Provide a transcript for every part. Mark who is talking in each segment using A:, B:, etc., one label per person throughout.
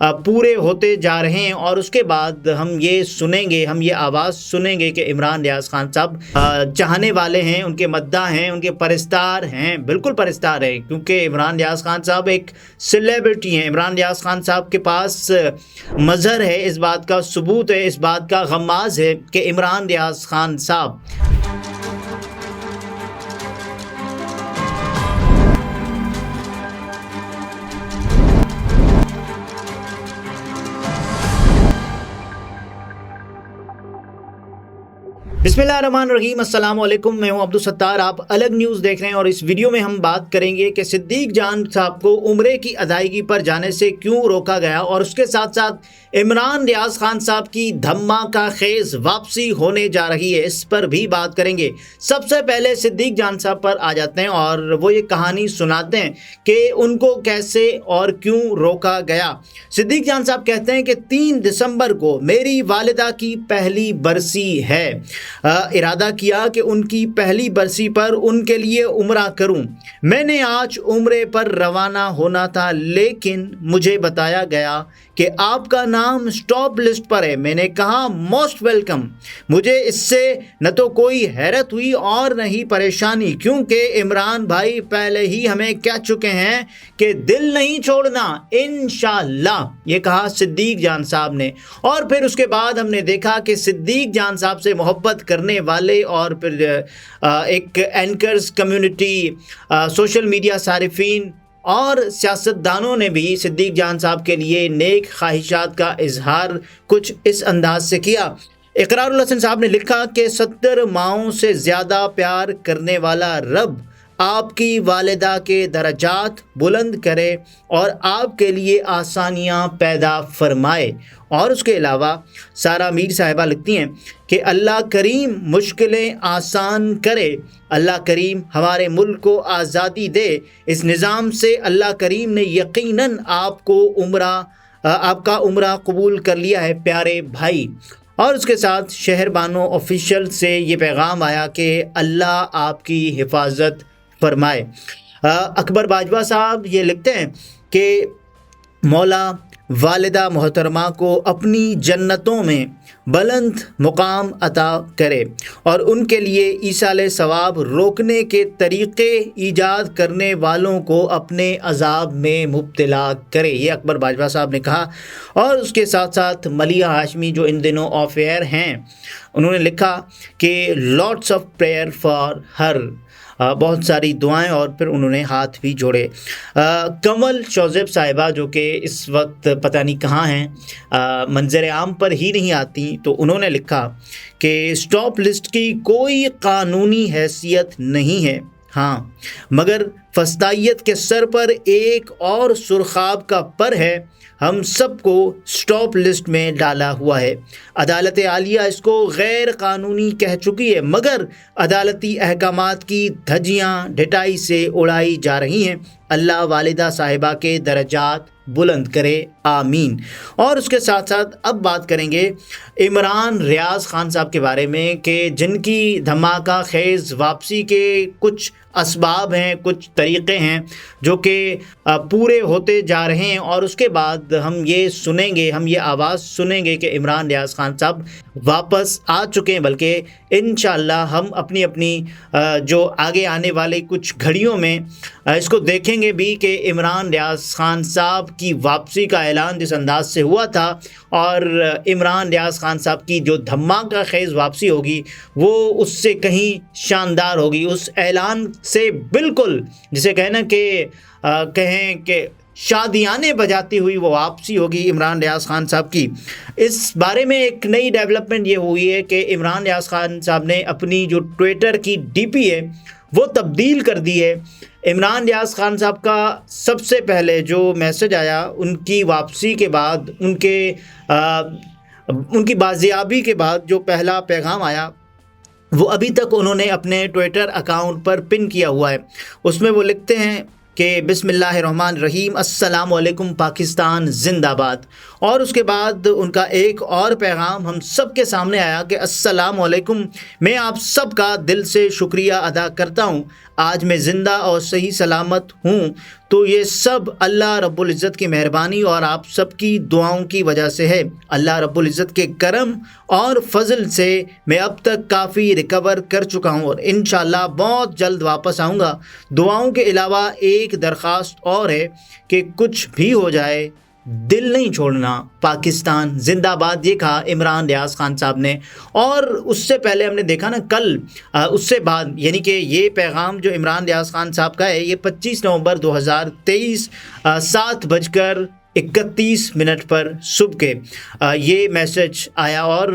A: پورے ہوتے جا رہے ہیں، اور اس کے بعد ہم یہ آواز سنیں گے کہ عمران ریاض خان صاحب چاہنے والے ہیں، ان کے مداح ہیں، ان کے پرستار ہیں، بالکل پرستار ہیں، کیونکہ عمران ریاض خان صاحب ایک سیلیبریٹی ہیں۔ عمران ریاض خان صاحب کے پاس مظہر ہے، اس بات کا ثبوت ہے، اس بات کا غماز ہے کہ عمران ریاض خان صاحب بسم اللہ الرحمن الرحیم۔ السلام علیکم، میں ہوں عبدالستار، آپ الگ نیوز دیکھ رہے ہیں، اور اس ویڈیو میں ہم بات کریں گے کہ صدیق جان صاحب کو عمرے کی ادائیگی پر جانے سے کیوں روکا گیا، اور اس کے ساتھ ساتھ عمران ریاض خان صاحب کی دھماکہ خیز واپسی ہونے جا رہی ہے، اس پر بھی بات کریں گے۔ سب سے پہلے صدیق جان صاحب پر آ جاتے ہیں اور وہ یہ کہانی سناتے ہیں کہ ان کو کیسے اور کیوں روکا گیا۔ صدیق جان صاحب کہتے ہیں کہ 3 دسمبر کو میری والدہ کی پہلی برسی ہے، ارادہ کیا کہ ان کی پہلی برسی پر ان کے لیے عمرہ کروں۔ میں نے آج عمرے پر روانہ ہونا تھا، لیکن مجھے بتایا گیا کہ آپ کا نام سٹاپ لسٹ پر ہے۔ میں نے کہا موسٹ ویلکم۔ مجھے اس سے نہ تو کوئی حیرت ہوئی اور نہ ہی پریشانی، کیونکہ عمران بھائی پہلے ہی ہمیں کہہ چکے ہیں کہ دل نہیں چھوڑنا انشاءاللہ، یہ کہا صدیق جان صاحب نے۔ اور پھر اس کے بعد ہم نے دیکھا کہ صدیق جان صاحب سے محبت کرنے والے اور پھر ایک اینکرز کمیونٹی، سوشل میڈیا صارفین اور سیاستدانوں نے بھی صدیق جان صاحب کے لیے نیک خواہشات کا اظہار کچھ اس انداز سے کیا۔ اقرار الحسن صاحب نے لکھا کہ 70 ماؤں سے زیادہ پیار کرنے والا رب آپ کی والدہ کے درجات بلند کرے اور آپ کے لیے آسانیاں پیدا فرمائے۔ اور اس کے علاوہ سارا میر صاحبہ لکھتی ہیں کہ اللہ کریم مشکلیں آسان کرے، اللہ کریم ہمارے ملک کو آزادی دے۔ اس نظام سے اللہ کریم نے یقیناً آپ کا عمرہ قبول کر لیا ہے پیارے بھائی۔ اور اس کے ساتھ شہر بانو آفیشیل سے یہ پیغام آیا کہ اللہ آپ کی حفاظت فرمائے۔ اکبر باجوہ صاحب یہ لکھتے ہیں کہ مولا والدہ محترمہ کو اپنی جنتوں میں بلند مقام عطا کرے اور ان کے لیے ایصال ثواب روکنے کے طریقے ایجاد کرنے والوں کو اپنے عذاب میں مبتلا کرے، یہ اکبر باجوہ صاحب نے کہا۔ اور اس کے ساتھ ساتھ ملیح ہاشمی جو ان دنوں آف ایئر ہیں، انہوں نے لکھا کہ lots of prayer for her, بہت ساری دعائیں، اور پھر انہوں نے ہاتھ بھی جوڑے۔ کنول شوزیب صاحبہ جو کہ اس وقت پتہ نہیں کہاں ہیں، منظر عام پر ہی نہیں آتی، تو انہوں نے لکھا کہ سٹاپ لسٹ کی کوئی قانونی حیثیت نہیں ہے، ہاں مگر فسطائیت کے سر پر ایک اور سرخاب کا پر ہے، ہم سب کو سٹاپ لسٹ میں ڈالا ہوا ہے۔ عدالت عالیہ اس کو غیر قانونی کہہ چکی ہے، مگر عدالتی احکامات کی دھجیاں ڈھٹائی سے اڑائی جا رہی ہیں۔ اللہ والدہ صاحبہ کے درجات بلند کرے، آمین۔ اور اس کے ساتھ ساتھ اب بات کریں گے عمران ریاض خان صاحب کے بارے میں کہ جن کی دھماکہ خیز واپسی کے کچھ اسباب ہیں، کچھ طریقے ہیں جو کہ پورے ہوتے جا رہے ہیں، اور اس کے بعد ہم یہ آواز سنیں گے کہ عمران ریاض خان صاحب واپس آ چکے ہیں، بلکہ انشاءاللہ ہم اپنی جو آگے آنے والے کچھ گھڑیوں میں اس کو دیکھیں گے بھی کہ عمران ریاض خان صاحب کی واپسی کا اعلان جس انداز سے ہوا تھا، اور عمران ریاض خان صاحب کی جو دھماکہ خیز واپسی ہوگی وہ اس سے کہیں شاندار ہوگی، اس اعلان سے بالکل جسے کہیں کہ شادیانے بجاتی ہوئی وہ واپسی ہوگی عمران ریاض خان صاحب کی۔ اس بارے میں ایک نئی ڈیولپمنٹ یہ ہوئی ہے کہ عمران ریاض خان صاحب نے اپنی جو ٹویٹر کی ڈی پی ہے وہ تبدیل کر دی ہے۔ عمران ریاض خان صاحب کا سب سے پہلے جو میسج آیا ان کی واپسی کے بعد، ان کی بازیابی کے بعد جو پہلا پیغام آیا وہ ابھی تک انہوں نے اپنے ٹویٹر اکاؤنٹ پر پن کیا ہوا ہے۔ اس میں وہ لکھتے ہیں کہ بسم اللہ الرحمن الرحیم، السلام علیکم پاکستان زندہ باد۔ اور اس کے بعد ان کا ایک اور پیغام ہم سب کے سامنے آیا کہ السلام علیکم، میں آپ سب کا دل سے شکریہ ادا کرتا ہوں، آج میں زندہ اور صحیح سلامت ہوں تو یہ سب اللہ رب العزت کی مہربانی اور آپ سب کی دعاؤں کی وجہ سے ہے۔ اللہ رب العزت کے کرم اور فضل سے میں اب تک کافی ریکور کر چکا ہوں اور انشاءاللہ بہت جلد واپس آؤں گا۔ دعاؤں کے علاوہ ایک درخواست اور ہے کہ کچھ بھی ہو جائے دل نہیں چھوڑنا، پاکستان زندہ باد، یہ کہا عمران ریاض خان صاحب نے۔ اور اس سے پہلے ہم نے دیکھا نا کل اس سے بعد، یعنی کہ یہ پیغام جو عمران ریاض خان صاحب کا ہے، یہ 25 نومبر 2023 7:31 پر صبح کے یہ میسج آیا۔ اور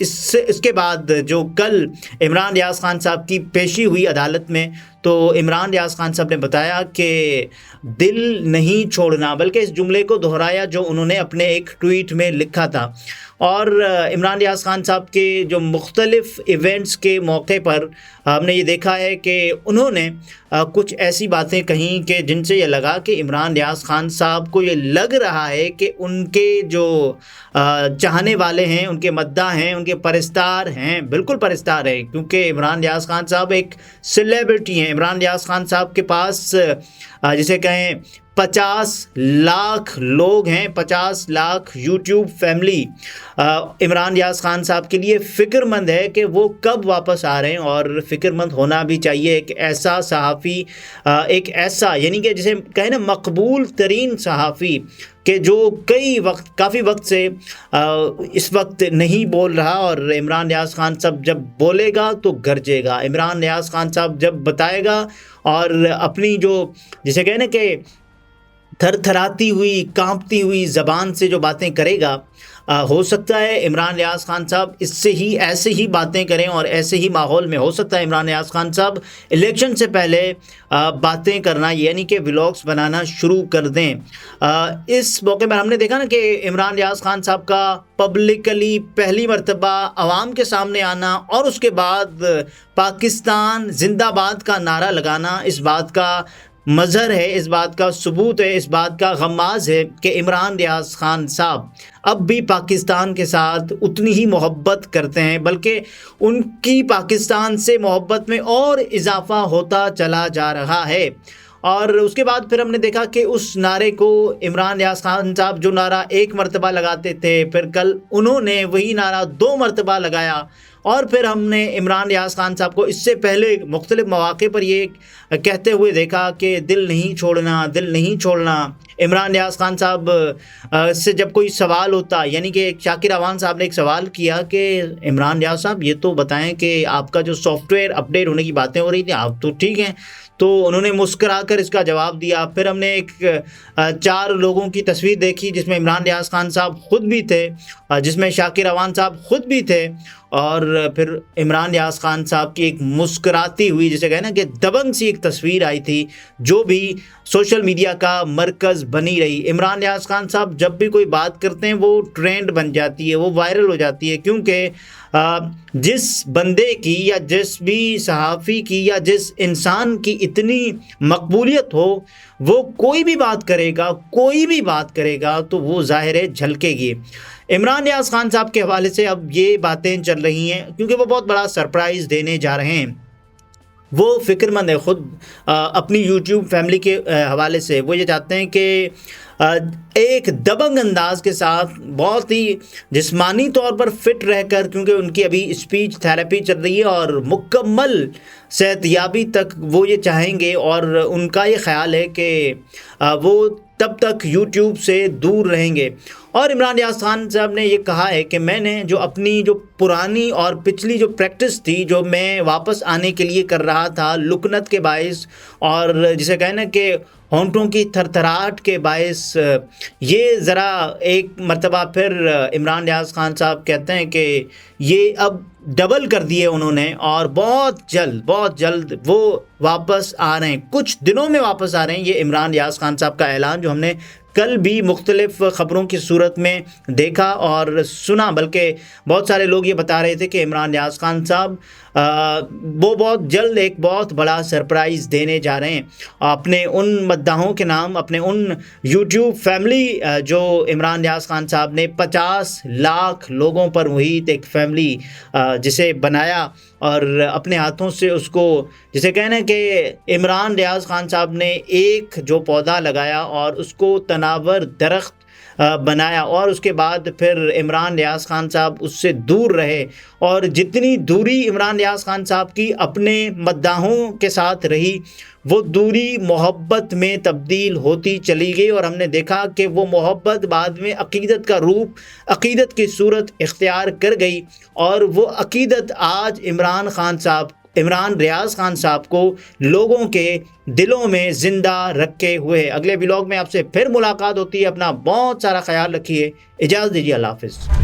A: اس کے بعد جو کل عمران ریاض خان صاحب کی پیشی ہوئی عدالت میں، تو عمران ریاض خان صاحب نے بتایا کہ دل نہیں چھوڑنا، بلکہ اس جملے کو دہرایا جو انہوں نے اپنے ایک ٹویٹ میں لکھا تھا۔ اور عمران ریاض خان صاحب کے جو مختلف ایونٹس کے موقع پر ہم نے یہ دیکھا ہے کہ انہوں نے کچھ ایسی باتیں کہیں کہ جن سے یہ لگا کہ عمران ریاض خان صاحب کو یہ لگ رہا ہے کہ ان کے جو چاہنے والے ہیں، ان کے مداح ہیں، ان کے پرستار ہیں، بالکل پرستار ہیں، کیونکہ عمران ریاض خان صاحب ایک سیلیبریٹی ہیں۔ عمران ریاض خان صاحب کے پاس جسے کہیں 50 لاکھ لوگ ہیں، 50 لاکھ یوٹیوب فیملی عمران ریاض خان صاحب کے لیے فکر مند ہے کہ وہ کب واپس آ رہے ہیں، اور فکر مند ہونا بھی چاہیے۔ ایک ایسا صحافی، ایک ایسا یعنی کہ جسے کہیں نا مقبول ترین صحافی، کہ جو کافی وقت سے اس وقت نہیں بول رہا، اور عمران ریاض خان صاحب جب بولے گا تو گرجے گا۔ عمران ریاض خان صاحب جب بتائے گا اور اپنی جو جسے کہیں نا کہ تھر تھراتی ہوئی، کانپتی ہوئی زبان سے جو باتیں کرے گا، ہو سکتا ہے عمران ریاض خان صاحب اس سے ہی ایسے ہی باتیں کریں، اور ایسے ہی ماحول میں ہو سکتا ہے عمران ریاض خان صاحب الیکشن سے پہلے باتیں کرنا یعنی کہ ولاگس بنانا شروع کر دیں۔ اس موقع پر ہم نے دیکھا نا کہ عمران ریاض خان صاحب کا پبلکلی پہلی مرتبہ عوام کے سامنے آنا، اور اس کے بعد پاکستان زندہ باد کا نعرہ لگانا، اس بات کا مظہر ہے، اس بات کا ثبوت ہے، اس بات کا غماز ہے کہ عمران ریاض خان صاحب اب بھی پاکستان کے ساتھ اتنی ہی محبت کرتے ہیں، بلکہ ان کی پاکستان سے محبت میں اور اضافہ ہوتا چلا جا رہا ہے۔ اور اس کے بعد پھر ہم نے دیکھا کہ اس نعرے کو عمران ریاض خان صاحب جو نعرہ ایک مرتبہ لگاتے تھے، پھر کل انہوں نے وہی نعرہ 2 مرتبہ لگایا۔ اور پھر ہم نے عمران ریاض خان صاحب کو اس سے پہلے مختلف مواقع پر یہ کہتے ہوئے دیکھا کہ دل نہیں چھوڑنا، دل نہیں چھوڑنا۔ عمران ریاض خان صاحب سے جب کوئی سوال ہوتا، یعنی کہ شاکر اعوان صاحب نے ایک سوال کیا کہ عمران ریاض صاحب یہ تو بتائیں کہ آپ کا جو سافٹ ویئر اپڈیٹ ہونے کی باتیں ہو رہی تھیں، آپ تو ٹھیک ہیں؟ تو انہوں نے مسکرا کر اس کا جواب دیا۔ پھر ہم نے ایک 4 لوگوں کی تصویر دیکھی جس میں عمران ریاض خان صاحب خود بھی تھے، جس میں شاکر اعوان صاحب خود بھی تھے، اور پھر عمران ریاض خان صاحب کی ایک مسکراتی ہوئی جسے کہنا کہ دبنگ سی ایک تصویر آئی تھی، جو بھی سوشل میڈیا کا مرکز بنی رہی۔ عمران ریاض خان صاحب جب بھی کوئی بات کرتے ہیں وہ ٹرینڈ بن جاتی ہے، وہ وائرل ہو جاتی ہے، کیونکہ جس بندے کی یا جس بھی صحافی کی یا جس انسان کی اتنی مقبولیت ہو، وہ کوئی بھی بات کرے گا تو وہ ظاہر ہے جھلکے گی۔ عمران ریاض خان صاحب کے حوالے سے اب یہ باتیں چل رہی ہیں کیونکہ وہ بہت بڑا سرپرائز دینے جا رہے ہیں۔ وہ فکر مند ہے خود اپنی یوٹیوب فیملی کے حوالے سے۔ وہ یہ چاہتے ہیں کہ ایک دبنگ انداز کے ساتھ، بہت ہی جسمانی طور پر فٹ رہ کر، کیونکہ ان کی ابھی اسپیچ تھیراپی چل رہی ہے اور مکمل صحت یابی تک وہ یہ چاہیں گے، اور ان کا یہ خیال ہے کہ وہ تب تک یوٹیوب سے دور رہیں گے۔ اور عمران ریاض خان صاحب نے یہ کہا ہے کہ میں نے جو اپنی جو پرانی اور پچھلی جو پریکٹس تھی، جو میں واپس آنے کے لیے کر رہا تھا لکنت کے باعث، اور جسے کہنا کہ ہونٹوں کی تھرتھراہٹ کے باعث، یہ ذرا ایک مرتبہ پھر عمران ریاض خان صاحب کہتے ہیں کہ یہ اب ڈبل کر دیے انہوں نے، اور بہت جلد وہ واپس آ رہے ہیں، کچھ دنوں میں واپس آ رہے ہیں۔ یہ عمران ریاض خان صاحب کا اعلان جو ہم نے کل بھی مختلف خبروں کی صورت میں دیکھا اور سنا، بلکہ بہت سارے لوگ یہ بتا رہے تھے کہ عمران ریاض خان صاحب وہ بہت جلد ایک بہت بڑا سرپرائز دینے جا رہے ہیں اپنے ان مداحوں کے نام، اپنے ان یوٹیوب فیملی جو عمران ریاض خان صاحب نے 50 لاکھ لوگوں پر محیط ایک فیملی جسے بنایا اور اپنے ہاتھوں سے اس کو، جسے کہنا ہے کہ عمران ریاض خان صاحب نے ایک جو پودا لگایا اور اس کو تناور درخت بنایا، اور اس کے بعد پھر عمران ریاض خان صاحب اس سے دور رہے، اور جتنی دوری عمران ریاض خان صاحب کی اپنے مداحوں کے ساتھ رہی وہ دوری محبت میں تبدیل ہوتی چلی گئی، اور ہم نے دیکھا کہ وہ محبت بعد میں عقیدت کا روپ، عقیدت کی صورت اختیار کر گئی، اور وہ عقیدت آج عمران ریاض خان صاحب کو لوگوں کے دلوں میں زندہ رکھے ہوئے۔ اگلے ولاگ میں آپ سے پھر ملاقات ہوتی ہے، اپنا بہت سارا خیال رکھیے، اجازت دیجیے، اللہ حافظ۔